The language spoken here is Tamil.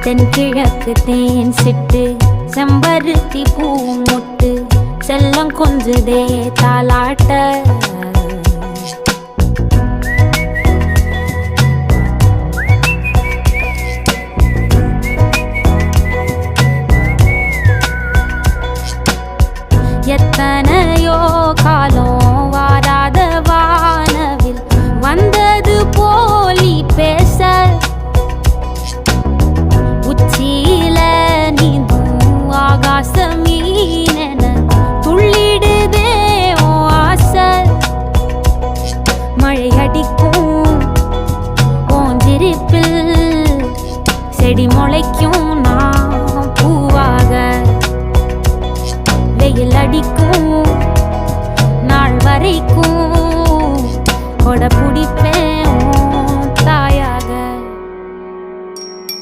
தென்கிழக்கு தேன் சிட்டு செம்பருத்தி பூ முட்டு செல்லம் கொஞ்சுதே தாலாட்ட எத்தனையோ காலம் வாராத வானவில் வந்தது போலி பேச உச்சியில நீந்தும் ஆகாச மீனென துள்ளிடுதே ஓ ஆசை மழை அடிக்கும் ஓஞ்சிருப்பில் செடி முளைக்கும் நான் பூவாக வெயில் அடிக்கும் நாள் வரைக்கும்